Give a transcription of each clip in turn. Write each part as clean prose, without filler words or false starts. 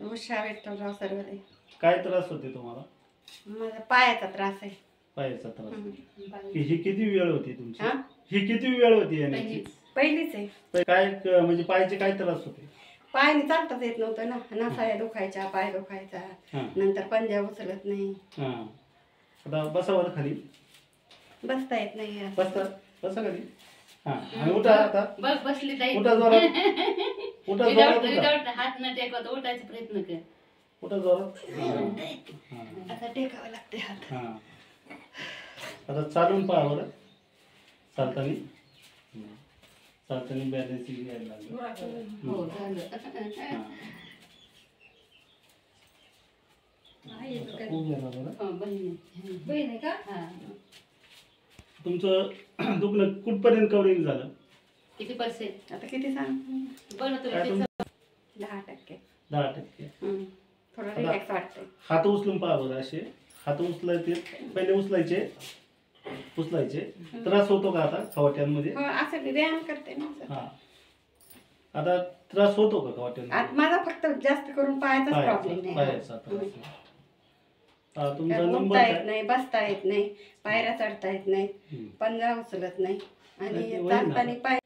उषा विठ्ठलराव सरवदे. काय त्रास होते तुम्हाला? माझा पायाचा त्रास आहे. पायाचा त्रास. हम्म. ही किती वेळ होती तुमची? हा? ही किती वेळ होती येण्याची? पहिलीच आहे. काय म्हणजे पायाचे काय त्रास होते? पायाने चालताच येत नव्हतं ना. नसाया दुखायच्या, पाय दुखायचा, हा. नंतर पंजा उचलत नाही, हा. आता बसा बरं खाली. बसता येत नाही. बसा बसा खाली. हा. आणि उठा आता. बघ बसली ताई. उठा जोरात. उठा जोरात. उठा. विदाउट हात न टेकवत उठायचा प्रयत्न कर. उठा जोरात. हा. आता टेकावं लागते हात. हा. आता चालून पहा बरं. चालतानी. चालतानी बॅलन्स घ्यायला लागलं. हो झालं. हा. खूप झालं बरं. हो, बहीण आहे का? हा. तुमचं दुखणं कुठपर्यंत कव्हरिंग झालं? किती पर्सेंट? आता किती सांग? बरं काय तुम्ही 10%. 10%. थोडं रिलॅक्स वाटतंय. हात उचलून पहा बरं. असे हात उचलायचे, पहिले उचलायचे. त्रास होतो का आता खवाट्यांमध्ये? हो, असं मी व्यायाम करते ना. हा. आता त्रास होतो का खवाट्यांमध्ये? आता माझा फक्त जास्त करून पायाचाच प्रॉब्लेम नाही. पायाचा त्रास. हा, तुमचा त्यात नंबर उठता येत काय? नाही, बसता येत नाही, पायऱ्या चढता येत नाही, पंजा उचलत नाही आणि नाही, होईल ना. चालताना पाय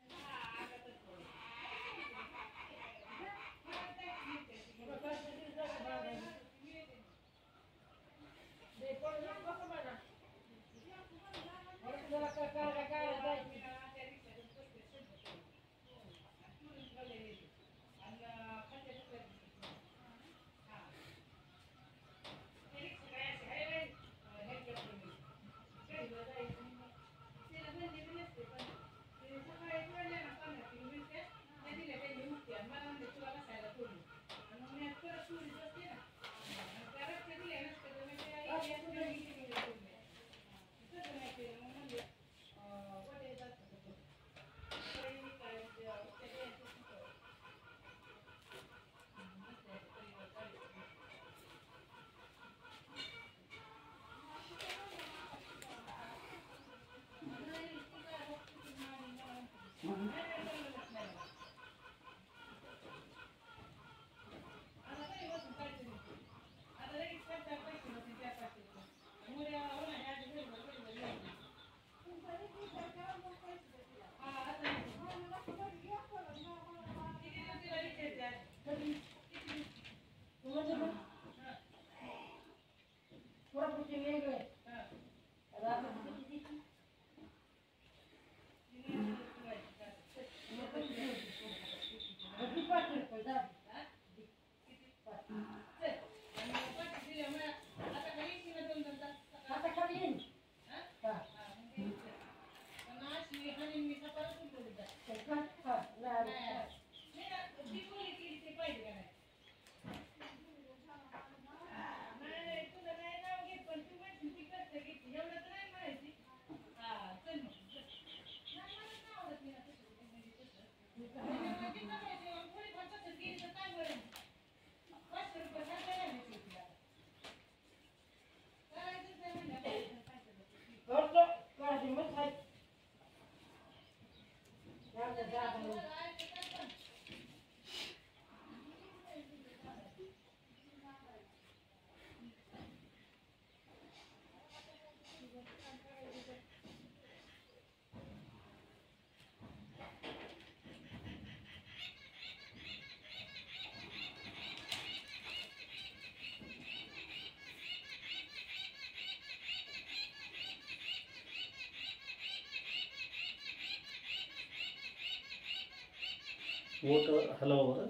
बोट हलवा बरं.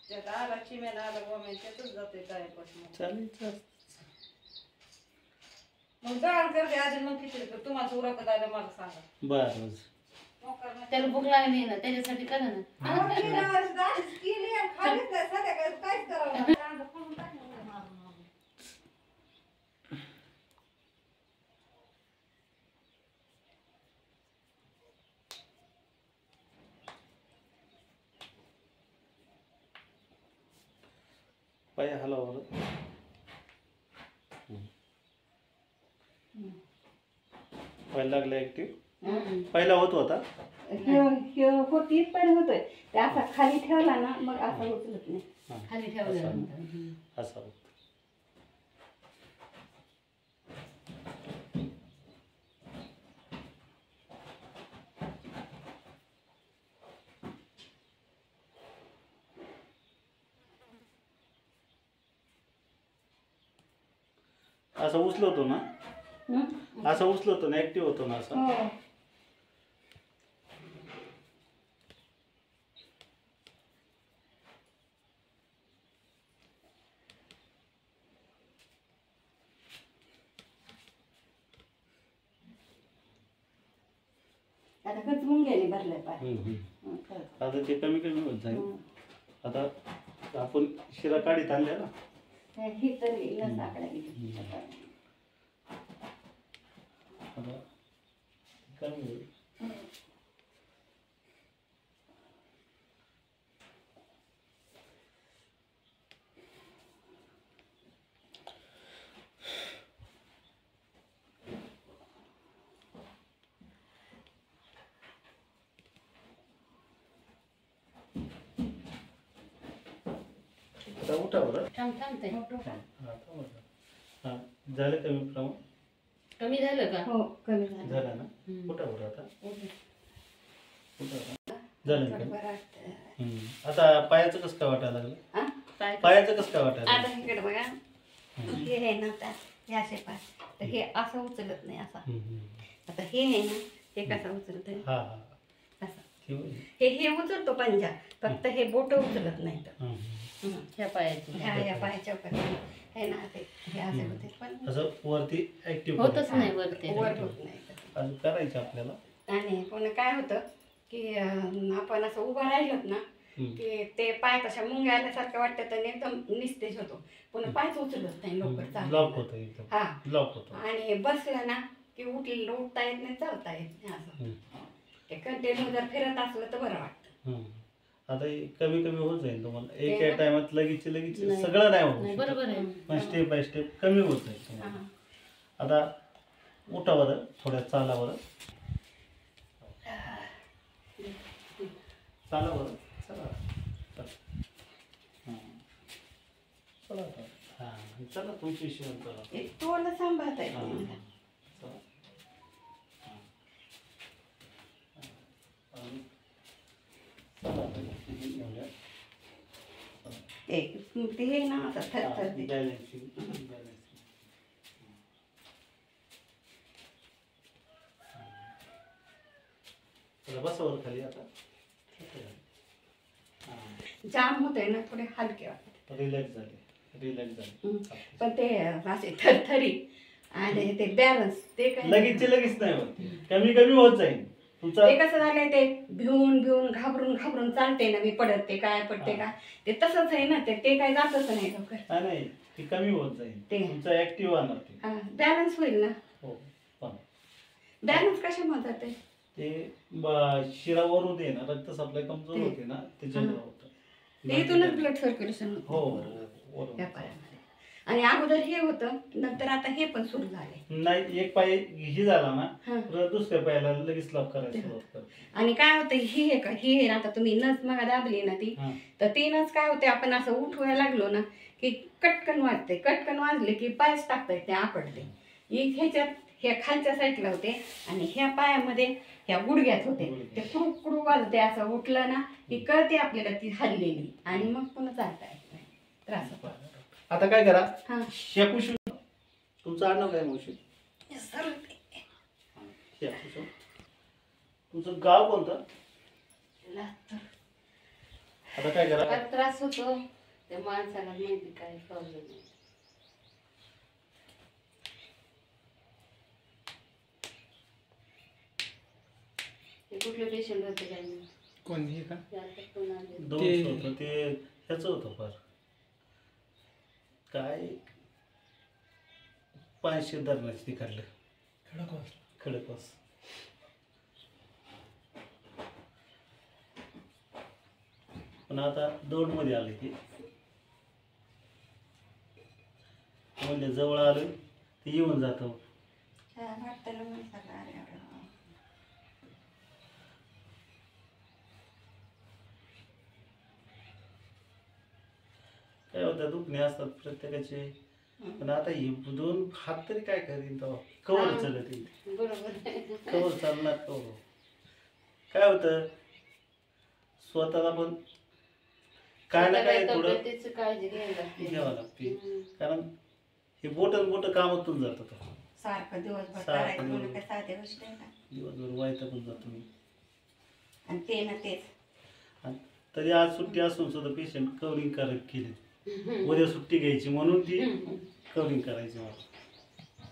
त्यात आला चिमेला आला गोमे त्यातच जाते पायापासून. चालेल. मग डाळ करते अजून मग खिचडी कर. तुम्हाला उरकत आलं मला सांगा. बरं. त्याला भूक लागली ना त्याच्यासाठी करा ना. पाय हलवा बरं. पाय लागला ऍक्टिव्ह. पहिला होत होता. होती पण होतोय ते असा खाली ठेवला ना मग असा उचलत नाही. खाली ठेवलं असा होत. असं उचलवतो ना, असं उचलवतो ना, ऍक्टिव्ह होतो ना असं. हो. आता गचमून गेले भरले पाय. आता ते कमी कमी होत जाईल. आता आपण शिरा काढीत आणल्या ना, ही तरी लस आकडा गेली. आता कमी होईल. आता उठा बरं. थांबते हा, थांबा जरा. हा, झालं कमी प्रमाण? कमी झालं का? हो कमी झालं. झालं ना. उठा बरं आता. उठा आता. झालं थोडं कमी. बरं वाटतं. आता पायाचं कसं काय वाटायला लागलं? हा? पायाचं कसं काय वाटायला आता लागलं? इकडे बघा हे आहे ना आता हे असे पाय तर हे असं उचलत नाही असा. आता हे आहे ना हे कसं उचलत हा हा. असं ठेवू. हे उचलतो पंजा फक्त हे बोट उचलत नाही तर ह्या पायाची ह्या पायाच्या आहे ना ते हे असे होते पण असं वरती ऍक्टिव्ह होतच नाही वरती. वर होत नाही. अजून करायचं आपल्याला. आणि पुन्हा काय होतं की आपण असं उभं राहिलोत ना की ते पाय तशा मुंग्या आल्यासारखं वाटतं तर एकदम निस्तेज होतो. पुन्हा पायच उचलत नाही लवकर लॉक होतं एकदम. हा लॉक होतं. आणि बसलं ना की उठता येत नाही चालता येत नाही असं. ते कंटिन्यू जर फिरत असलं तर बरं वाटतं. आता हे कमी कमी होत जाईल तुम्हाला. एका टायमात लगेच सगळं नाही होत. बरोबर आहे. पण स्टेप बाय स्टेप कमी होत जाईल तुम्हाला. आता उठा बरं, थोड्या चाला बरं. चाला बरं. चला चला. चला आता. हां चला तुमची शिवण चला. एक तोला सांभाळता येत नाही मला. चला. ते हे ना असं थरथरते. बसावर खाली आता. जाम होत आहे ना थोडे हलके वाटते. रिलॅक्स झाले. पण ते असे थरथरी आणि ते बॅलन्स ते काय लगेच नाही होत. कमी कमी होत जाईल तुमचा. ते कसं झालंय ते भिवून घाबरून चालते ना मी पडते काय पडते का ते तसंच आहे ना ते काय जातच नाही लवकर. नाही ते कमी होत जाईल. ते तुमचा ऍक्टिव्ह होणार ते. बॅलन्स होईल ना. हो पण बॅलन्स कशामुळे जाते ते शिरावरून दे ना रक्त सप्लाय कमजोर होते ना त्याच्यामुळे होतं. ते इथूनच ब्लड सर्क्युलेशन हो या पायामध्ये. आणि अगोदर हे होतं नंतर आता हे पण सुरू झाले. नाही एक पाय ही झाला ना तर दुसऱ्या पायाला लगेच लॉक करायला सुरुवात करते. आणि काय होतं ही आता तुम्ही नस मग दाबली ना ती तर ती नस काय होते आपण असं उठवायला लागलो ना की कटकन वाजले की पायच टाकता येते आपडते. ह्याच्यात ह्या खालच्या साईडला होते आणि ह्या पायामध्ये ह्या गुडघ्यात होते ते कुडू वाजते. असं उठलं ना की कळते आपल्याला ती हल्लेली आणि मग पुन्हा चालता येत नाही त्रास. आता काय करा हा शेकुशी तुमचं आडनाव काय मावशी? शेकुशी. तुमचं गाव कोणतं? आता काय करा काय त्रास होतो त्या माणसाला माहिती काय प्रॉब्लेम नाही. ते कुठले पेशंट होते काय नाही कोण हे का दोन होतं ते ह्याचं होतं फार काय पाचशे धरणाची ती काढलं खडकवास. पण आता दौड मध्ये आले ते म्हणजे जवळ आलं ते येऊन जातं. काय होतं दुखणे असतात प्रत्येकाचे. पण आता हे 2 हात तरी काय करीन तेव्हा कवर चलत येईल बरोबर कवर चालणार कवर. काय होतं स्वतःला पण काय ना काय थोडं तब्येतीची काळजी घ्यायला घ्यावं लागते. लागते. कारण हे बोट कामातून जातात सारखं दिवसभर सारखं करायचं दिवसभर. म्हणून काय साधी गोष्ट आहे का? दिवसभर व्हायचं पण जातो मी. आणि ते ना तेच. आणि तरी आज सुट्टी असून सुद्धा पेशंट कव्हरिंग केली. उद्या सुट्टी घ्यायची म्हणून ती कव्हरिंग करायची मला.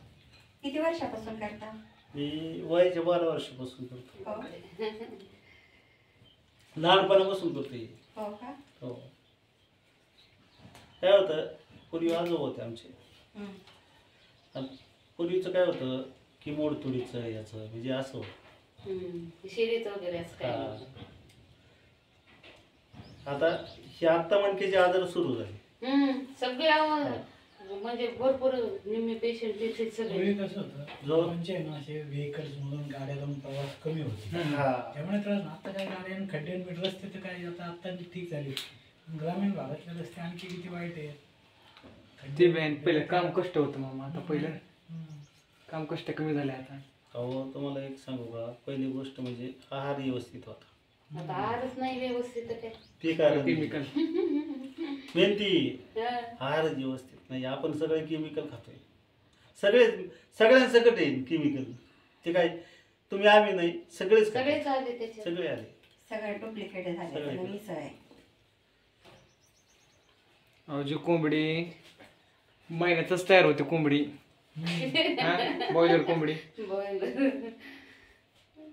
किती वर्षापासून करता? मी वयाच्या 12 वर्षापासून करतो. हो लहानपणापासून करतो हे. हो का? हो. काय होतं पूर्वी आजोबा होते आमचे. हम्म. आणि पूर्वीचं काय होतं की मोडतोडीचं याचं म्हणजे असं होतं. शिरीत वगैरे असं काय हा. आता हे आत्ता मणकेचे आजार सुरू झाले. सगळे म्हणजे भरपूर निम्मे पेशंट तिथे सगळे. पूर्वी कसं होतं लोकांचे आहे ना असे व्हेकल्स मधून गाड्या जाऊन प्रवास कमी होते हा. त्यामुळे त्रास ना. आता काय गाड्या खड्डे रस्ते तर काय आता ठीक झाले. ग्रामीण भागातले रस्ते आणखी किती वाईट आहे. ते बॅन पहिलं काम कष्ट होतं मामा. आता पहिलं काम कष्ट कमी झाले आता. अहो तुम्हाला एक सांगू का पहिली गोष्ट म्हणजे आहार व्यवस्थित होता. आता आहारच नाही व्यवस्थित काय. ते कारण केमिकल मेहनती हा. आहार व्यवस्थित नाही. आपण सगळे केमिकल खातोय. सगळ्यांसकट आहे केमिकल. ते काय तुम्ही आम्ही नाही सगळेच खातोय. सगळेच आले त्याच्यात. सगळे आले. सगळे डुप्लिकेट झाले. सगळे. सगळं मिसळ आहे. अहो जी कोंबडी महिन्यातच तयार होते कोंबडी. बॉयलर कोंबडी बरं.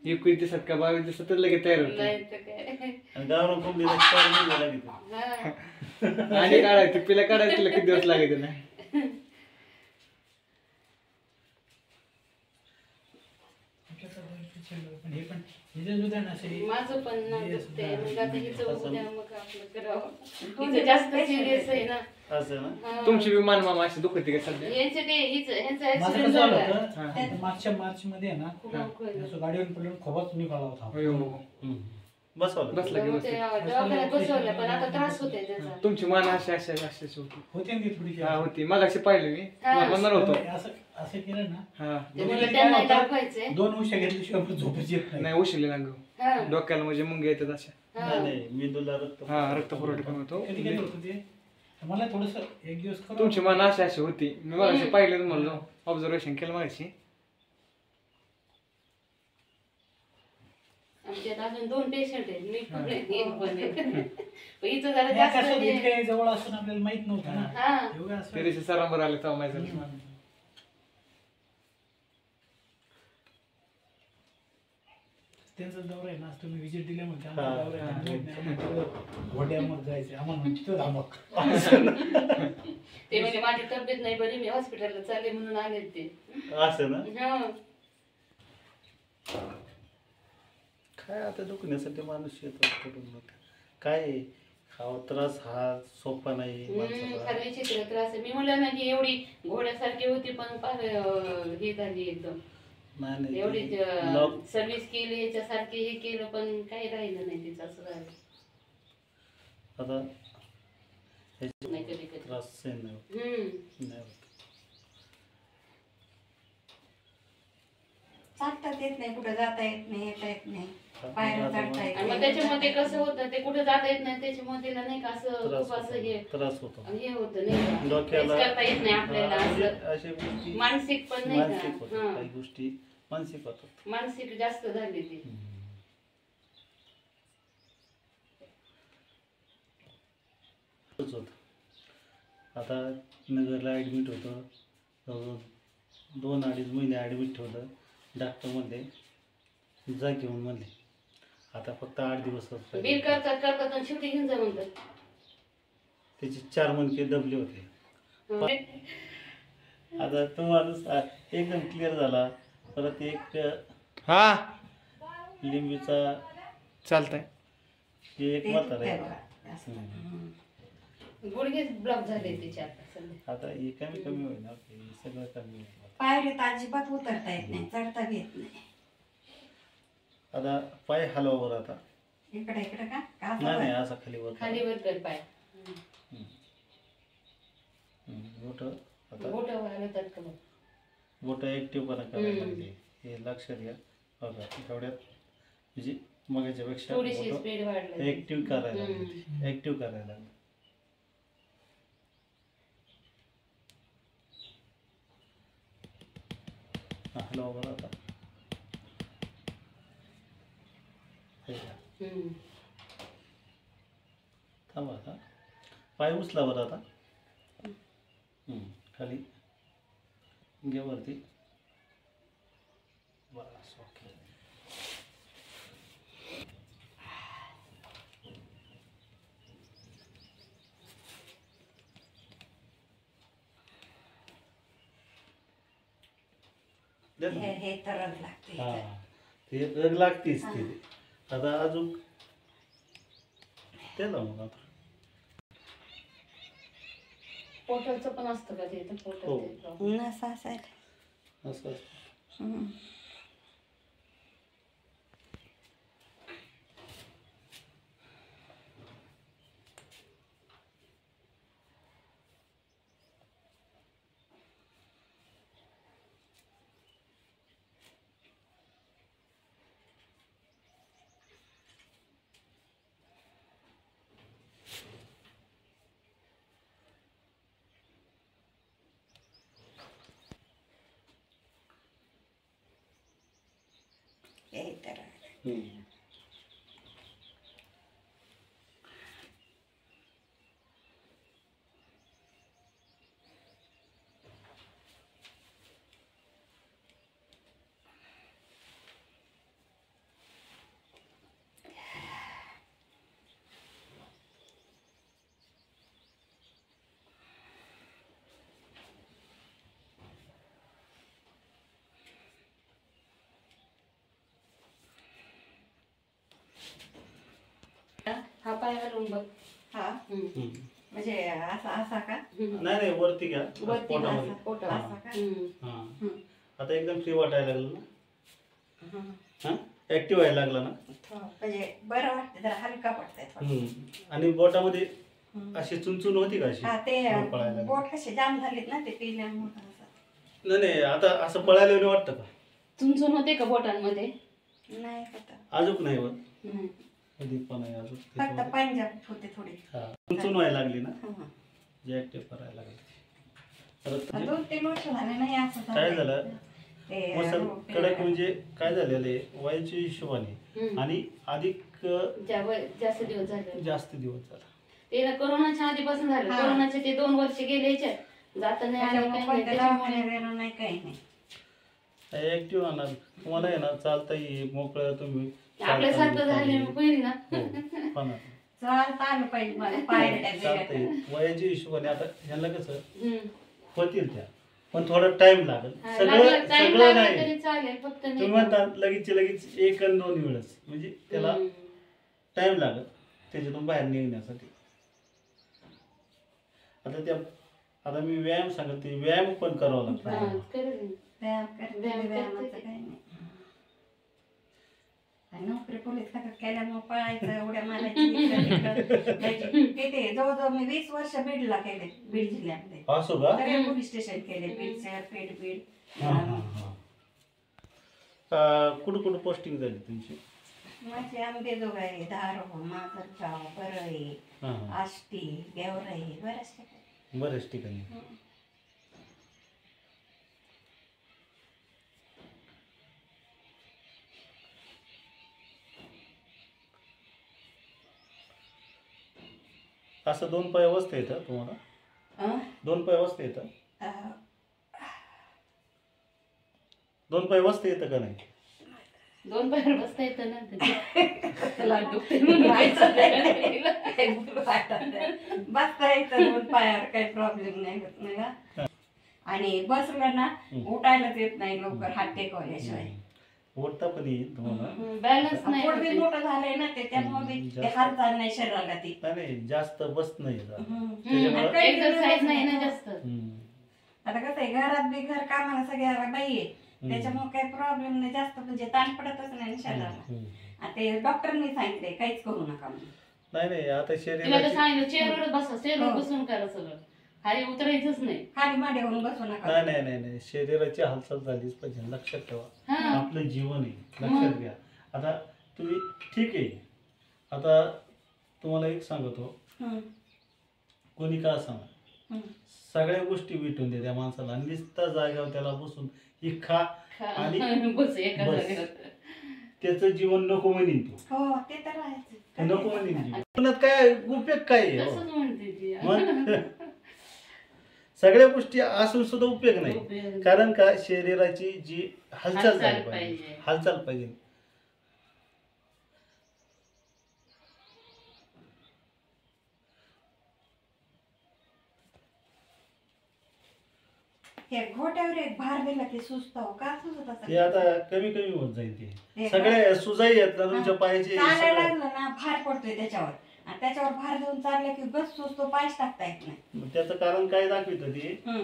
21 दिवसात का 22 दिवसात लगेच तयार होते. नाही तर काय. आणि गावरान कोंबडीला 4 महिने लागले. हा. आणि काढायची पिला काढायची तिला किती दिवस लागायचे नाही. पण हे पण हिचं सुद्धा ना असे माझं पण ना Yes, दुखतंय. मग आता हिचं असं. उद्या मग आपलं करावं. हिचं जास्त सिरियस आहे ना. असं ना. हा. तुमची विमान मामा अशी दुखते का सध्या? यांचं ते ह्यांचं माझं ऍक्सिडेंट कसं झालं झाला. होतं मागच्या मार्च मध्ये आहे ना खूप अवघड. असं गाडीवर पडून खोबाच निघाला होता. होय, हो. हम्म. बसवलं. बसला की मग बसला. ते दवाखान्यात बसवलं पण आता त्रास होतोय त्याचा. तुमची मान अशी अशी अशी अशी होती. होते ना ती थोडीशी हा होती. मग अशी पाहिली मी. हा. मला म्हणणार होतो. असं असं केलं ना हा ते म्हणलं त्यांना दाखवायचंय. 2 उश्या घेतल्याशिवाय आपण झोपच येत नाही. नाही उशिरले ना गं. हा. डोक्याला म्हणजे मुंग्या येतात अशा. नाही नाही मेंदूला रक्त. हा रक्त पुरवठा कमी होतो. कधी कधी होतं ते मला थोडस एक दिवस खरं तुमची मान अशी अशी होती. मी मला अशी पाहिलं म्हणलो ऑब्झर्वेशन केलं माझी. आमच्यात अजून 2 पेशंट आहेत. मी पण एक पण आहे. पण इथं जरा नाही, जास्त कसं हे- इतकं जवळ असून आपल्याला माहित नव्हतं ना. हा. एवढं असं त्या दिवशी सरांबर आले तेव्हा माहिती झालं. त्यांचा दौरा आहे ना आज तुम्ही विजिट दिल्यामुळे हा, आमचा दौरा आहे. आम्हाला तिकडं घोड्यामध्ये जायचं आम्हाला म्हणजे तिथं थांबक. ते म्हणजे माझी तब्येत नाही बरी मी हॉस्पिटलला चालले म्हणून आले ते. असं ना. हा. काय आता दुखण्यासाठी माणूस येतो कुठून मग. काय आहे? हा त्रास हा सोपा नाही माणसाला. फार विचित्र त्रास आहे. मी म्हणलं ना की एवढी घोड्यासारखी होती पण फार हे झाली एकदम. नाही नाही एवढी ते लॉक सर्व्हिस केली याच्यासारखी हे केलं पण काही राहिलं नाही तिचं असं झालं. आता ह्याचे नाही कधी कधी. त्रास सहन नाही होत. नाही होत. चालतात येत नाही, कुठं जाता येत नाही, येता येत नाही, हा, बाहेर आता काढता येत आणि मग नाही. त्याच्यामध्ये कसं होतं ते कुठे जाता येत नाही त्याच्यामुळे तिला नाही का असं त्रास खूप असं हे होतो. त्रास होतो. हे होतं नाही का? डोक्याला काहीच करता येत नाही आपल्याला म्हणजे असं अशा गोष्टी मानसिक पण नाही मानसिक का होतात. हा. काही गोष्टी मानसिक होतात. मानसिक जास्त झाली ती. तसंच होतं. आता नगरला ॲडमिट होतं. जवळजवळ 2-2.5 महिने ॲडमिट ठेवलं. डॉक्टर म्हणले जा घेऊन म्हणले. आता फक्त 8 दिवसच बिल राहिले. करतात आणि शेवटी घेऊन जा म्हणतात. त्याचे 4 मणके दबले होते. आता तो माणूस एकदम क्लिअर झाला. परत एक हा लिंबीचा चालतंय. एक ते म्हातारा दुखतंय आहे. बघा जास्त. गुडघेच ब्लॉक झाले तिच्या आता सध्या. आता हे कमी कमी होईल ना. सगळं कमी होईल. पायरीत अजिबात उतरता येत नाही, चढता बी येत नाही. आता पाय हलवावर आता. इकडे इकडे का? का असं नाही नाही वर? असा खाली वर खाली वर कर पाय. बोट आता बोटं व्हायला तर का बघ. बोट ऍक्टिव्हपणा करायला लागली हे लक्षात घ्या बघा तेवढ्यात म्हणजे मगाच्यापेक्षा थोडीशी बोट स्पीड वाढली. ऍक्टिव्ह करायला लागली ऍक्टिव्ह करायला लागली हॅलो बरं आता हे घ्या. हम्म. थांबा आता पाय उचला बरं आता खाली घे वरती बस ओके दे ना. हे तरच लागते हा ते रग लागतीच ती आता अजून ते ना मग आता पोटाचं पण असतं का ते हो. पोटात नसा असायला असं असतं. हे तर हा पाय घालून बघ. हा हम्म. म्हणजे असा असा का नाही नाही वरती घ्या वरती पोटामध्ये असा पोट असा का हम्म. हा आता एकदम फ्री वाटायला लागलं ना हा ऍक्टिव्ह व्हायला लागला ना म्हणजे बरं वाटतं जरा हलका पडतंय थोडं. आणि बोटामध्ये अशी चुनचुन होती का अशी हा ते हो, पळायला लागली. बोट कसे जाम झालेत ना ते पिल्यामुळे असं. नाही नाही आता असं पळायला वगैरे वाटतं का चुनचुन होते का बोटांमध्ये? नाही होत अजून नाही होत नाही. कधी पण आहे अजून फक्त त्याच्यामध्ये. पंजाब होते थोडी हा चुनचुन व्हायला लागली ना हं. जे ऍक्टिव्ह करायला लागली परत 2-3 वर्ष झाले नाही असं काय झालं ते मसल रोग कडक म्हणजे काय झालेलं आहे वयाच्या हिशोबाने हम्म. आणि अधिक जास्त दिवस झाले. जास्त दिवस झाला ते ना कोरोनाच्या आधीपासून झालं. हा. कोरोनाचे ते 2 वर्ष गेले याच्यात जाता नाही आलं त्याच्यामुळे काही नाही. कोणत्या त्याच्यामुळे दवाखान्यात नाही काही नाही ऍक्टिव्ह होणार तुम्हाला आहे ना चालता येईल मोकळं तुम्ही आपल्यासारखं झाले पहिली ना होणार चालता आलं पाहिजे मला पायऱ्या चालता बिऱ्या. येईल वयाच्या हिशोबाने आता ह्यांना कसं हम्म. होतील त्या पण थोडा टाइम लागेल हा, सगळं लागलं- time सगळं लागला नाही तरी चालेल फक्त तुम्ही नाही. म्हणता लगेच 1 आणि 2 वेळेस म्हणजे त्याला हम्म. टाइम लागत त्याच्यातून बाहेर निघण्यासाठी आता मी व्यायाम सांगत ते व्यायाम पण करावा हा, लागतो करेल. व्यायाम करते, व्यायाम करते व्यायामाचं ते. काही नाही. आणि नोकरी पोलीस खात्यात केल्यामुळे पळायचं उड्या मारायची इकडं तिकडं जायची. किती जवळजवळ मी 20 वर्ष बीडला केले बीड जिल्ह्यामध्ये असो का सगळे पोलीस स्टेशन केले बीड शहर पेठ बीड कुठं पोस्टिंग झाली तुमची माझे आंबे दोघाई धारो माजलगाव बरळी हा हा आष्टी गेवराई बऱ्याच ठिकाणी. बऱ्याच ठिकाणी असं 2 पाय बसता येतं तुम्हाला अं? 2 पाय बसता येतं अं, 2 पाय बसता येतं का नाही 2 बाहेर बसता येतं ना त्याला दुखते म्हणून बसता येतं 2 पायावर काही प्रॉब्लेम नाही होत मला. आणि बसलं ना उठायलाच येत नाही लवकर हात टेकवल्याशिवाय. ओढता पण येईल तुम्हाला बॅलन्स नाही पोट बी होते. मोठं झालंय ना ते त्यामुळे बी ते हात चाल नाही शरीराला ती. नाही जास्त बस नाही येत. आणि काही एक्सरसाइज नाही ना जास्त. आता कसं आहे घरात बी घर कामाला सगळ्या बाई आहे त्याच्यामुळे काही प्रॉब्लेम नाही जास्त म्हणजे ताण पडतच नाही ना शरीराला. आता ते डॉक्टरनी सांगितले काहीच करू नका म्हणून. नाही आता तिला तर शरीराची सांगितलं चेअरवर बसा चेअरवर बसून करा सगळं. खाली उतरायचंच नाही. खाली मांड्यावरून बसू नका. नाही नाही नाही नाही, शरीराची हालचाल झालीच पाहिजे, लक्षात ठेवा. हा. आपलं जीवन आहे, लक्षात घ्या. आता तुम्ही ठीक आहे, आता तुम्हाला एक सांगतो, हं, कोणी का सांगा, हं. सगळ्या गोष्टी भेटून दे त्या माणसाला, नुसता जागेवर त्याला बसून ही खा आणि बस एका बस. जागेवर. त्याचं जीवन नको म्हणीन तू, हो ते तर आहेच. नको म्हणीन जीवन. जीवनात काय उपयोग काय आहे, हो? तसंच म्हणते ती. मग सगळ्या गोष्टी असून सुद्धा उपयोग नाही. उपयोग. कारण का शरीराची जी हालचाल हालचाल झाली पाहिजे, पाहिजे. हालचाल पाहिजे. हे घोट्यावर एक भार दिला की सुस्त हो का सुचत ते असं आता कमी कमी होत जाईल. हे ते सगळे सुजाई आहेत ना तुमच्या पायाचे चालायला सगळे. लागलं ना भार पडतोय त्याच्यावर, आणि त्याच्यावर भार देऊन चाललं की बस सुचतो, पायच टाकता येत नाही. मग त्याचं कारण काय दाखवितं ते, हं,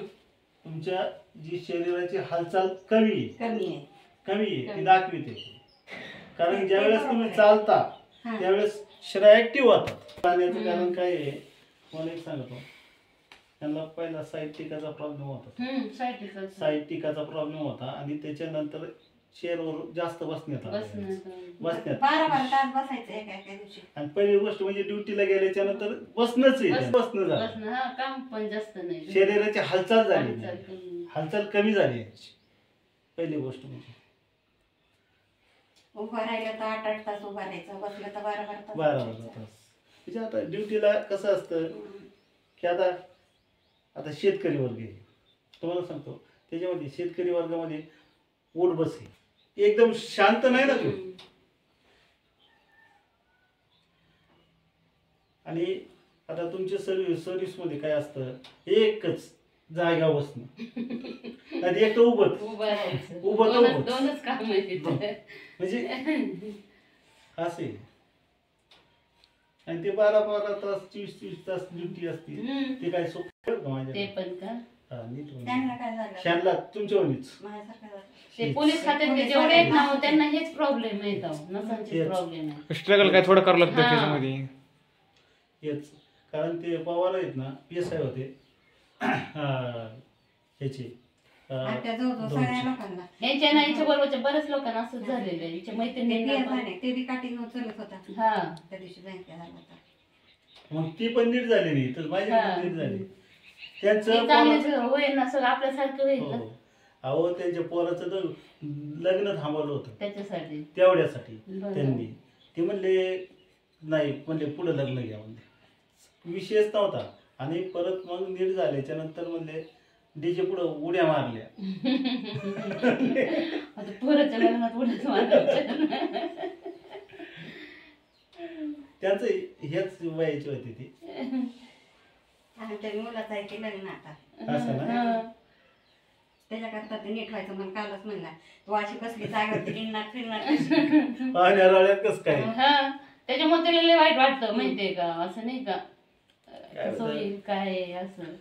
तुमच्या जी शरीराची हालचाल कमी आहे, कमी आहे. कमी आहे ती कमी. दाखविते. कारण ते ज्यावेळेस बरोबर तुम्ही आहे. चालता हा. त्यावेळेस शरीर ऍक्टिव्ह होतात. पाण्याचं हम्म. कारण काय आहे मला एक सांगतो, त्यांना पहिला साहित्यिकाचा प्रॉब्लेम होता, साहित्यिकाचं. साहित्यिकाचा प्रॉब्लेम होता आणि त्याच्यानंतर चेअरवर जास्त बसण्यात आलं. बसण्यात. 12 तास बसायचं एका एका दिवशी. आणि पहिली गोष्ट म्हणजे ड्युटीला गेल्याच्या नंतर बसणंच आहे, बसणं झालं. बसणं, हा, काम पण जास्त नाही. शरीराची हालचाल झाली हालचाल नाही. कमी. हालचाल कमी झाली याची. पहिली गोष्ट म्हणजे उभं राहिलं तर 8-8 तास उभं राहायचं, बसलं तर 12 तास 12 बसायचं. तास. म्हणजे आता ड्युटीला कसं असतं हं. की आता शेतकरी वर्ग आहे, तुम्हाला सांगतो त्याच्यामध्ये शेतकरी वर्गामध्ये पोट बस आहे, एकदम शांत नाही ना तो. हम्म. आणि आता तुमच्या सर्व्हिसमध्ये काय असतं, एकच जागा बसणं आणि एक तर उभंच. उभं राहायचं. उभं तर दोनच उभंच. दोनच काम आहे तिथे. म्हणजे असे आणि ते 12 तास 24 तास ड्युटी असते. हम्म. ते काय सोपं का माझ्या? ते पण का हा, नीट म्हणून. त्यांना काय झालं? शानला तुमच्यावणीच माझ्यासारखं झालं. ते पोलीस खात्यातले जेवढे आहेत ना त्यांना हेच प्रॉब्लेम आहेत, नसांचे हेच. प्रॉब्लेम आहे. स्ट्रगल काय थोडं करावं लागतं हा. त्याच्यामध्ये. हेच कारण ते पवार आहेत ना, PSI होते ह्याचे आणि त्या जवळजवळ सगळ्या लोकांना यांच्या ना यांच्या बरोबरच्या बऱ्याच लोकांना असंच झालेलं आहे. हिच्या ते मैत्रिणींना PS पण. झाले, ते बी काठीवर चलत होता हा. त्या दिवशी बँकेत झाला होता. मग ती पण नीट झाली नाही तर माझी हा. पण नीट झाली. हे त्यांचं चांगलेच पोराचं- होईल ना, सगळं आपल्यासारखं होईल ना हो. अहो त्यांच्या पोराचं तर लग्न थांबवलं होतं त्याच्यासाठी. तेवढ्यासाठी. बरं. त्यांनी ते म्हणले नाही, म्हणले पुढे लग्न घ्या म्हणले, विषयच नव्हता. आणि परत मग नीट झाल्याच्या नंतर म्हणले डीजे पुढे उड्या मारल्या. आता पोराच्या लग्नात उड्याच मारायच्या. त्यांचं हेच वयाची होती ती. आणि त्या मुलाचं आहे ते लग्न आता. असं ना. हा. त्याच्याकरता ते नीट व्हायचं म्हणून कालच म्हणला, तू अशी कसली जागेवरती हिंडणार फिरणार कशी? पाहुण्या रवळ्यात कसं काय. हा. त्याच्यामुळे त्याला लय वाईट वाटतं माहितीये का, असं नाही का, काय कसं होतं? होईल काय आहे, असं.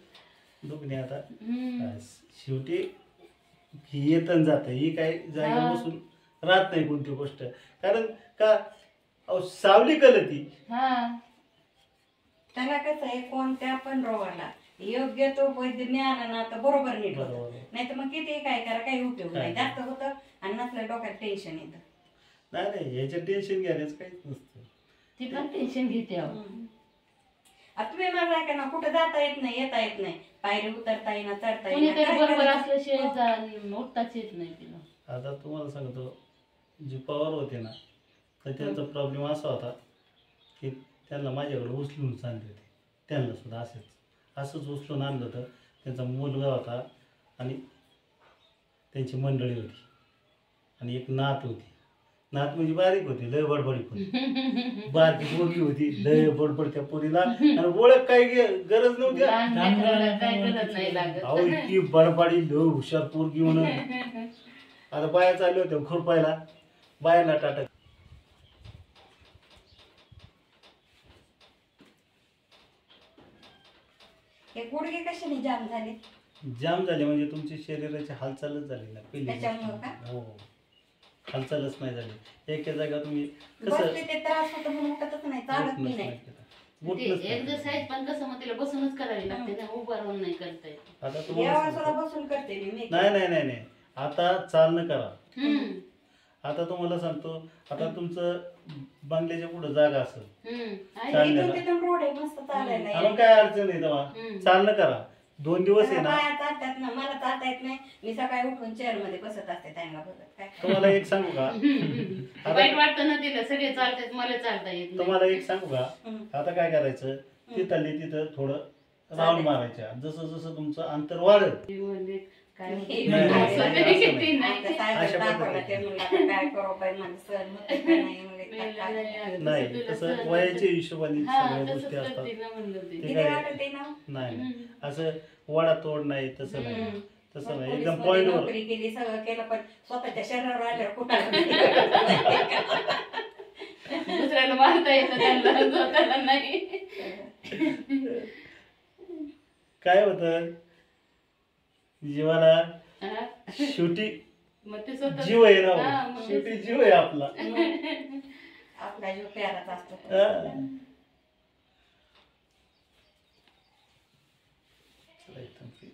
दुखणे आता हम्म. शेवटी ही येतं जातं, ही काय जागा हा. बसून राहत नाही कोणती गोष्ट. कारण का अहो सावली कलती. हा. त्याला कसं आहे, कोणत्या पण रोगाला योग्य तो वैद्य मिळाला ना तर बरोबर नीट होतं. बरोबर. नाही तर मग किती काय करा काही उपयोग काय नाही, जास्त होतं आणि नसलं डोक्यात टेन्शन येतं. नाही नाही, याच्यात टेन्शन घ्यायचं काहीच नसतं. ती पण टेन्शन घेते अहो. आता तुम्ही मला ऐका ना, कुठं जाता येत नाही, येता येत नाही, पायरी उतरता येईना, चढता येईना, कोणीतरी काय बरोबर करायचं? असल्याशिवाय उठताच येत नाही तिला. आता तुम्हाला सांगतो, जे पवार होते ना तर त्यांचा प्रॉब्लेम असा होता की त्यांना माझ्याकडे उचलून आणले होते. त्यांना सुद्धा असंच उचलून आणलं होतं. त्यांचा मुलगा होता आणि त्यांची मंडळी होती आणि एक नात होती. नात म्हणजे बारीक होती, लय बडबडी पण बारकी पोरगी होती, लय बडबड त्या पोरीला. आणि ओळख काही गरज नव्हती. लहान लेकराला काय गरज नाही अहो लागत. इतकी बडबडी लय हुशार पोरगी म्हणून. आता बाया चालल्या होत्या खुरपायला, बायांना टाटा. हे गुडघे कशाने जाम झाले? जाम झाले म्हणजे तुमची शरीराची हालचालच झाली ना पहिली गोष्ट. त्याच्यामुळं का? हो, हालचालच नाही झाली. एका जागा तुम्ही बसले कसं ते त्रास होतो म्हणून उठतच नाही, चालत उठणंच नाही. नाही केलं. उठलंच नाही. एक्सरसाइज पण कसं मग तिला बसूनच करावी लागते ना, उभं राहून नाही करता येत. आता तुम्हाला यावर सुद्धा सांगतो. बसून करते मी नाही नाही नाही नाही आता चालणं करा. हम्म, आता तुम्हाला सांगतो, आता तुमचं बंगल्याच्या पुढे जागा असेल, हम्म. आहे. चालेल. इथून तिथून रोड आहे मस्त चालायला मग काय अडचण नाही तेव्हा. हम्म. चालणं करा 2 दिवस आहे ना. बाया चालतात ना, मला चालता येत नाही. मी सकाळी उठून चेअर मध्ये बसत असते त्यांना बघत काय तुम्हाला एक सांगू का, वाईट वाटतं ना तिला, सगळे चालतात मला चालता येत नाही. तुम्हाला एक सांगू का, हम्म. आता काय करायचं, तिथं थोडं राऊंड मारायच्या. जसं जसं तुमचं अंतर वाढेल. म्हणजे काय होतं? नाही, नाही, नाही, असं नाही, नाही, असं ते नाही. आता साहेब अशा दाखवलं ते पद्धतीने. म्हणलं आता काय करू बाई, माझं सहन होतंय का नाही, म्हणले नाही, काय नाही, काय. अगं, नाही तुला तसं सहन वयाच्या हिशोबाने हा, सगळ्या तसंच गोष्टी असतात. करते ना म्हणलं ते. ते किती काय वाटत आहे ना. नाही नाही. हम्म. असं वडा तोड नाही, तसं नाही, हम्म. तसं मग नाही, पोलीस एकदम मध्ये पॉईंटवर. नोकरी केली, सगळं केलं, पण स्वतःच्या शरीरावर आल्यावर कुठं दुसऱ्याला मारता येतं त्यांना, स्वतःला नाही. काय होतं जीवाला हा. शेवटी मग ते स्वतः जीव आहे ना हा, हो. मग शेवटी जीव आहे आपला. आपला जीव प्याराच असतो. हा. चला इथून फ्री.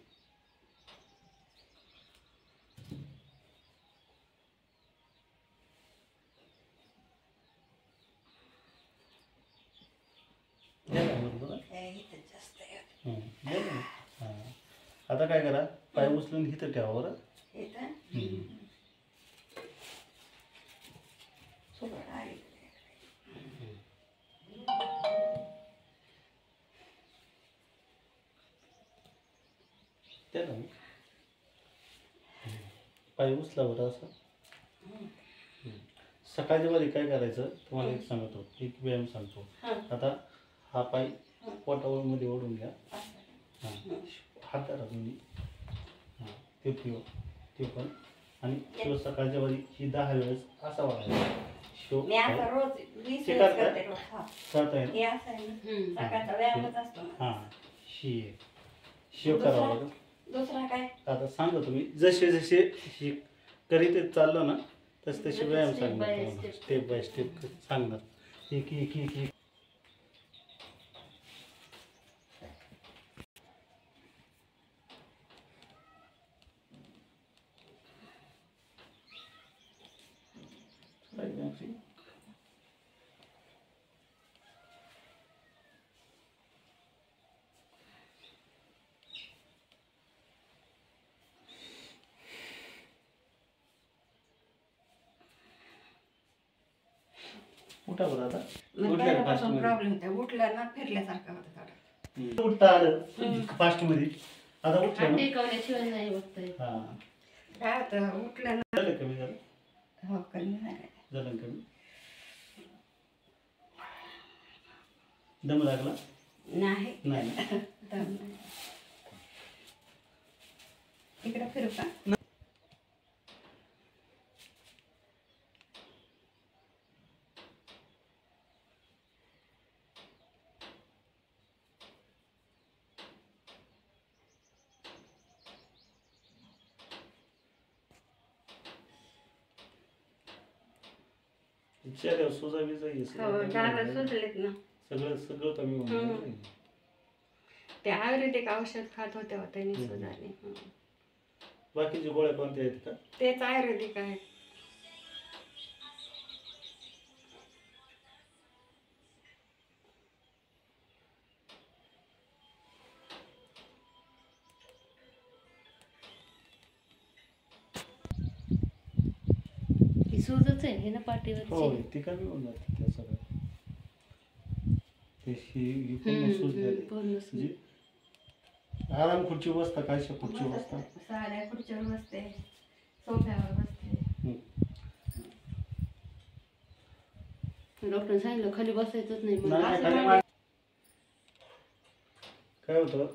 या ना बरोबर. हे इथं जास्त आहे. या ना. हा. आता काय करा, पाय उचलून इथं ठेवा बरं. इथं हम्म. सुगड आली. त्या ना. पाय उचला बरं असं. सकाळच्या वेळी काय करायचं तुम्हाला एक सांगतो, एक व्यायाम सांगतो. आता हा पाय पोटावर मध्ये ओढून घ्या. हां हात धरा तुम्ही. हां ते पिओ ते पण. आणि शिव सकाळच्या वेळी ही 10 वेळेस असा वाढायचा. शिव मी आता रोज 20 ते वेळेस करताय? करते रोज. हा. करता येईल. हे असं आहे ना, हम्म. सकाळचा व्यायामच असतो ना. हां शिव करावं लागेल. दुसरा काय आता सांगा तुम्ही, जसे जसे हे करीत चाललो ना तसे तसे व्यायाम Step सांगणार by तुम्हाला. step. स्टेप बाय स्टेप सांगणार. एक एक एक एक. उठा बरं आता. मग उठल्या पहिल्यापासून फास्टमध्ये. प्रॉब्लेम होता, उठलं ना फिरल्यासारखं होतं थोडं. उठता आलं फास्ट मध्ये. आता उठलं हात ना. टेकवल्याशिवाय नाही बघता येत. हा काय होतं, उठलं ना. झालं कमी झालं. हो कमी झालं. झालं कमी. दम लागला नाही नाही. दम नाही. इकडं फिरू का? चेहऱ्यावर सुजा बिजा हे हो सगळं झालं, कमी होऊन सुचलेत ना. जाईल. सगळं कमी होऊन हम्म. जाईल. ते आयुर्वेदिक औषध खात होते हो, त्यांनी सुधारले. बाकीच्या गोळ्या कोणत्या आहेत का? तेच आयुर्वेदिक आहे. ही सूजच आहे हे ना हो पाठीवरची. ती कमी होऊन जाते त्या सगळं. ते ही पूर्ण सूज झाली. पूर्ण सूज. जी आराम खुर्ची बसता काय खुर्ची बसता. साड्या खुर्चीवर बसते, सोफ्यावर बसते. डॉक्टर सांगितलं खाली बसायचंच नाही नाही, म्हणून. नाही, असं खाली नाही. मान- काय होतं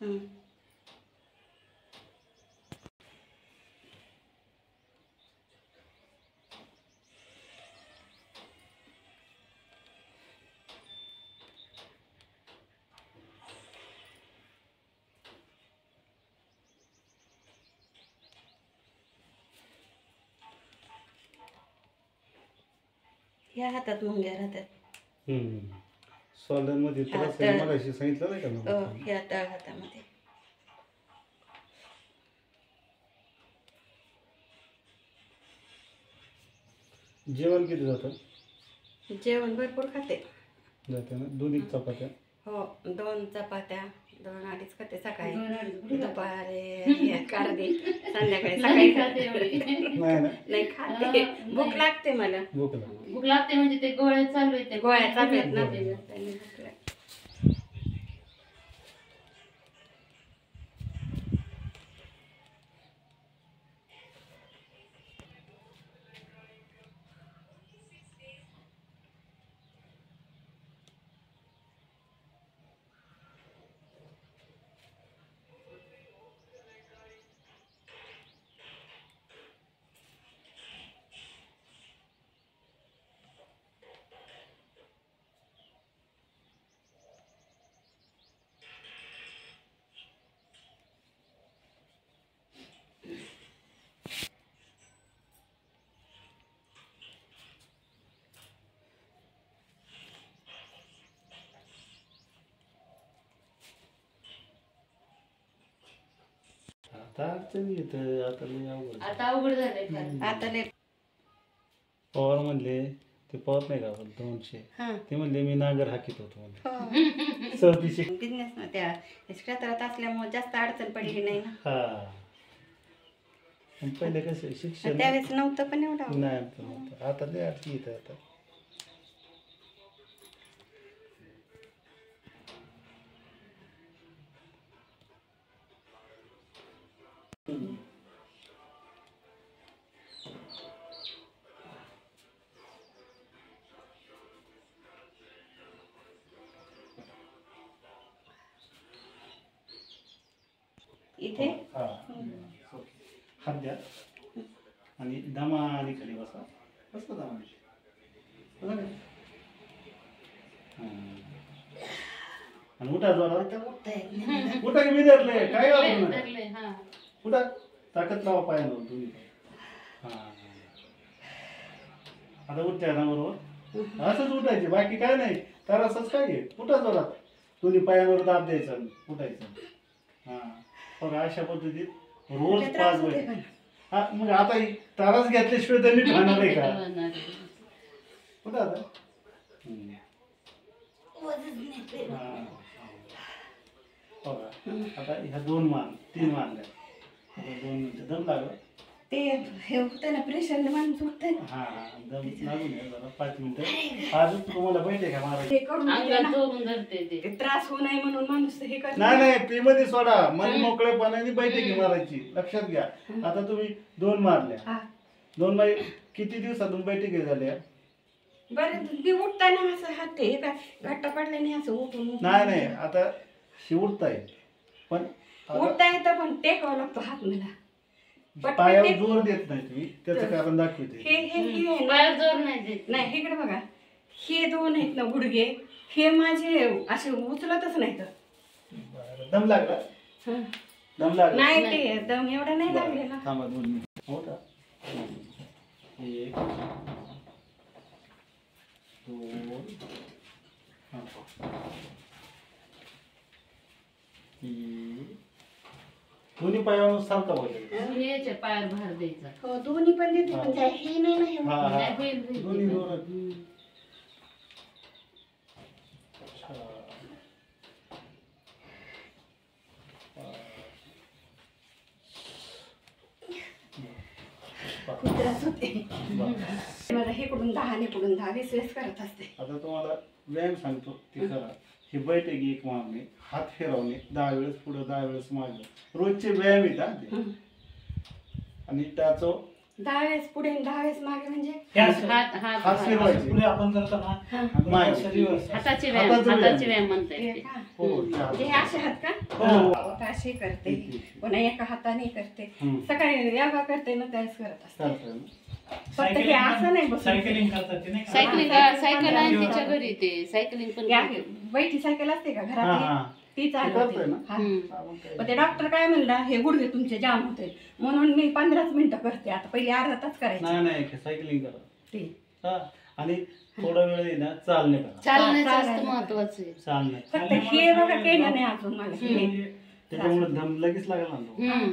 हम्म. ह्या हातात मुंग्या राहतात. हम्म. शोल्डरमध्ये हा, त्रास तर- आहे मगाशी सांगितलं नाही का मी? ह्या तळहातामध्ये. जेवण किती जातं? जेवण भरपूर खाते. जाते ना 2 चपात्या. हो 2 चपात्या 2-2.5 खाते सकाळी, 2-2.5 दुपारी एक अर्धी, संध्याकाळी नाही सकाळी खाते एवढी. नाही ना नाही खाते. हा, भूक नाही. लागते मला. भूक लागली. भूक लागते म्हणजे ते गोळ्या चालू आहेत त्या गोळ्या चालू आहेत ना. गोळ्या. त्याने भूक लागते. आता अडचणी येतं आता लय अवघड. आता अवघड झालंय फार. आता लय पवार म्हणले ते पवार नाही का आपण 200 हा. ते म्हणले मी नांगर हाकीत होतो म्हणले. हो. 34 बिझनेस ना त्या क्षेत्रात असल्यामुळे जास्त अडचण पडली नाही ना. हा पण पहिले कसं शिक्षण त्यावेळेस नव्हतं पण एवढं. नाही नव्हतं. आता लय अडचणी येतं आता. इथे हा हात द्या आणि दमा आणि खाली बसा. बसला दमा बसा का? हा. आणि उठा जोरात. आता उठता येत नाही. उठा की मी धरले काय घाबरू नका. धरलंय, हा. उठा ताकद लावा पायावर तुम्ही. हा आता उठत्या ना बरोबर असंच उठायचे बाकी काय नाही तर असंच काय आहे. उठा जोरात दोन्ही पायावर दाब द्यायचा उठायचं. हा बघा अशा पद्धतीत रोज ते 5 त्रास वेळ. होते पण. हा मग आता ताराच घेतल्याशिवाय त्यांनी खाणार आहे का? होणार. कुठं आता हा. बघा आता ह्या 2 मान 3 मानल्या आता 2 मिनिटं दम लागला. ते हे होतं ना प्रेशरने माणूस उठतंय ना. हा दम लागून आहे जरा 5 मिनिटं. आजच तुम्हाला बैठे का महाराज? हे करून देते अंगात ना. चोरून धरते ते. ते त्रास होऊ नये म्हणून माणूस हे करतो. नाही नाही फ्री मध्ये सोडा मन मोकळेपणाने बैठकी मारायची. लक्षात घ्या आता तुम्ही 2 मारल्या हा. 2 मै किती दिवसातून बैठकी झाल्या? बरं ते उठताना असं हात हे काय घट्ट पडल्याने असं उठून उठून- नाही नाही आता शिवडताय पण आता उठता येतं पण टेकावं लागतो हात मला. पटकन पायावर टेक- जोर देत नाही तुम्ही त्याचं कारण दाखवते. हे आहे ना. पायावर जोर नाही देत. नाही इकडे बघा हे 2 आहेत ना गुडघे हे माझे असे उचलतच नाहीत. बरं. दम लागला हं. दम लागला नाही ते दम एवढा नाही लागलेला. थांबा 2 मिनिट होता 1 2 3 दोन्ही पायावर सारखा बोलायचं. आणि याच्या पायावर भार द्यायचा. हो दोन्ही पण देते पण त्या हे नाही ना हे हा होत. हा नाही, होईल, होईल. दोन्ही जोरात. खूप त्रास होते. मला हे कडून 10 ने कडून 10 20 करत असते. आता तुम्हाला व्यायाम सांगतो ते करा. ही बैठकी 1 मारणे हात फिरवणे 10 वेळेस पुढे 10 वेळेस मागे रोजचे व्यायाम आहेत हा ते. आणि टाचो 10 वेळेस पुढे आणि 10 वेळेस मागे म्हणजे हे असं हात हात हात फिरवायचे. पुढे आपण करतो ना मागे. शरीर हाताचे व्यायाम हाताचे व्यायाम. हाताचे व्यायाम म्हणता हे येते. का? हो म्हणजे हे असे हात का हो. आता असे करते पुन्हा एका हाताने करते. हम्म. सकाळी योगा करते ना त्यावेळेस करत असते. चालतंय ना. फक्त हे असं नाही बसून. सायकलिंग करतात ते नाही का? सायकलिंग हा, सायकल आहे सायकल तिच्या घरी ते सायकलिंग पण या करते. बैठी सायकल असते का हा घरात हा ती करतोय चालवते. ना? हा. हम्म. हा, मग काय. पण ते डॉक्टर काय म्हणला हे गुडघे तुमचे जाम होते म्हणून मी 15 मिनिटं करते. आता पहिले अर्धा तास करायचे नाही नाही सायकलिंग करा. ते हा आणि थोडा वेळ आहे ना चालणे करा. चालण्याचं चालायला. जास्त महत्वाचं आहे. चालणे फक्त हे बघा केलं नाही अजून मला हे. त्याच्यामुळे दम लगेच लागला ना तो. हम्म.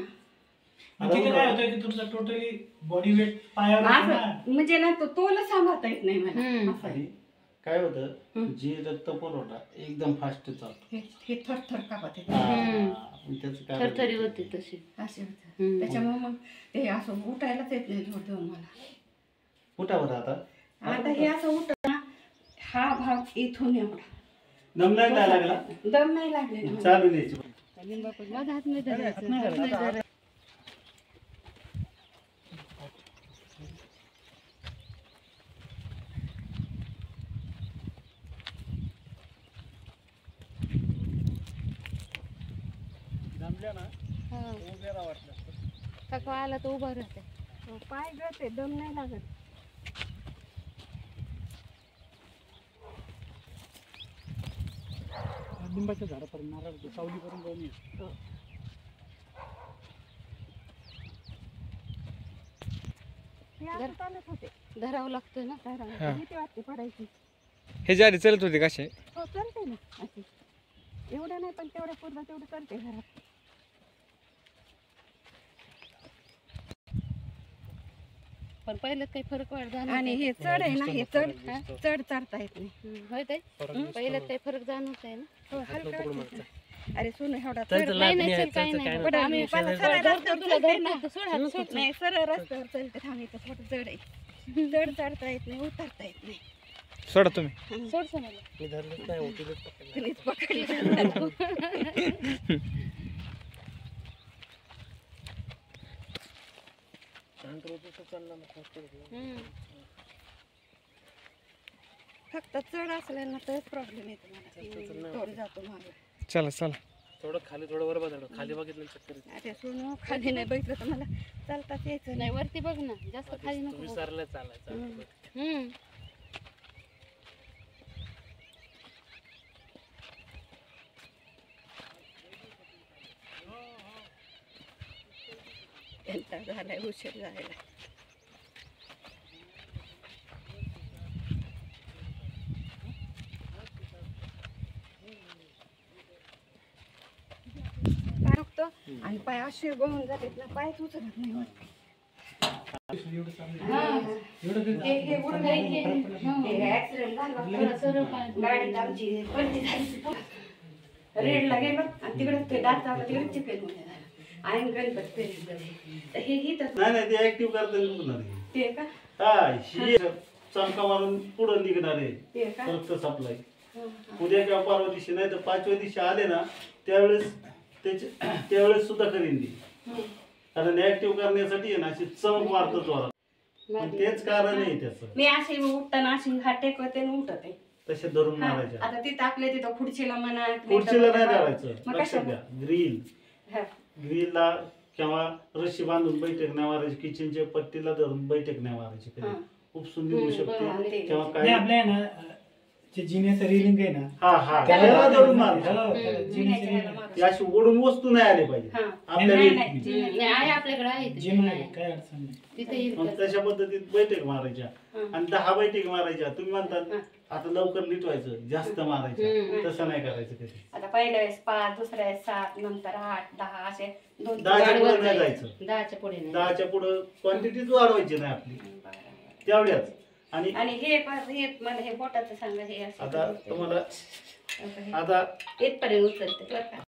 मग तिथे काय होतं की तुमचं टोटली बॉडी वेट पायावर येतं ना. असं म्हणजे ना तो तोला सांभाळता येत नाही मला हम्म. असं आहे. आणि काय होतं जी रक्त पुरवठा एकदम फास्ट चालतो. हे थरथर कापत येते. आणि त्याचं कारण थरथरी होती तशी. असे होतं. हम्म. त्याच्यामुळे मग ते असं उठायलाच येत नाही जोर देऊन मला. उठावर आता आता हे असं उठत ना हा भाग इथून एवढा दम नाही काय लागला दम नाही लागले ना मला. चालू द्यायची. माझा हात नाही धरायचा. हात नाही धरायचा. थकवा आला तर उभा राहते. पाय गळते दम नाही लागत. लिंबाच्या झाडापर्यंत नारळ सावलीपर्यंत जाऊन ये. धरावं लागतं ना. हा. भीती वाटते पडायची. हे जे आधी चालत होते कसे हो चालते ना अशी एवढं नाही पण तेवढ्या पूर्ण तेवढं चालते घरात. पण पहिल्यात काही फरक वाढ जाणवत आणि नाही. हे चढ आहे ना हे चढ चढ चढता येत नाही. होय ताई? पहिल्यात काही फरक जाणवत आहे ना. हो हलका वाटते. अरे सोनं एवढा नाही नाही चल काही नाही. पण आम्ही मला सरळ रस्त्यावर तुला चढते धरतो ना. तर सोड हात सोड. नाही सरळ रस्त्यावर चढते थांब इथं थोडं चढ आहे. चढ चढता येत नाही उतरता येत नाही. सोडा तुम्ही. सोड सोनाला. कुणीच पकडलं. हम्म. फक्त चढ असल्या ना तर प्रॉब्लेम येतो मला. थोडं जातो मागे. चला चला. थोडं खाली थोडं वर बघा खाली बघितलं चक्कर येते. अरे सोनू खाली नाही बघितलं तर मला चालताच यायचं नाही वरती बघ ना जास्त खाली नको बघू. विसरलं चालायचं. हम्म. त्यांचा झालाय उशीर जायला. पाय दुखतो आणि पाय असे गळून जातात ना पायच उचलत नाही वरती. हे उडून ऍक्सिडेंट झाला गाडीत आमची पलटी झाली. रेडला गेलो आणि तिकडे ते दात चावला तिकडे चिकन मध्ये झालं आणि गणपती पेरली तर हे ही तर नाही नाही ते ऍक्टिव्ह करता निघणार आहे. ते का हा ही चमका मारून पुढं निघणार आहे ते का रक्त सप्लाय. उद्या किंवा परवा दिवशी नाही तर 5व्या दिवशी आले ना त्यावेळेस सुद्धा करीन ती. कारण ऍक्टिव्ह करण्यासाठी आहे ना अशी चमक मारतो जोरात. पण तेच कारण आहे त्याचं. मी अशी उठताना अशी हात टेकवते आणि उठते. तसे धरून हा, मारायच्या. आता तिथं आपल्या तिथं खुर्चीला म्हणा खुर्चीला नाही धरायचं. मग लक्षात कशाला? द्या ग्रिल हा. ग्रिलला किंवा रशी बांधून बैठक नाही मारायची. किचनच्या पट्टीला धरून बैठक नाही मारायची कधी. हा. उपसून निघू शकते बरोबर. किंवा नाही काय आपल्या आहे ना जे जिन्याचं रेलिंग आहे ना हा हा त्याला त्याला धरून हो, मारायचं. त्याला जिन्याचं जिन्याच्या railing. मारू. ती अशी ओढून वस्तू नाही आली पाहिजे हा. आपल्या नाही, वेळी. नाही, जिन्याच्या. नाही आहे आपल्याकडे आहे ते. जिम आहे काय अडचण नाही. तिथे येईल मग तशा पद्धतीत बैठक मारायच्या हा. आणि 10 बैठक मारायच्या. तुम्ही म्हणतात हा. आता लवकर लिटवायचं जास्त मारायचं. हम्म. तसं नाही करायचं कधी. आता पहिल्या वेळेस 5 दुसऱ्या वेळेस 7 नंतर 8 10 असे 2 10च्या पुढे वाढवत नाही जायचं. जायचं. 10च्या पुढे नाही. 10च्या पुढे क्वांटिटीच वाढवायची नाही आपली तेवढ्याच. आणि आणि हे मला हे बोटाचं सांगा हे असं आता तुम्हाला असं हे. आता इथपर्यंत उचलते बरं का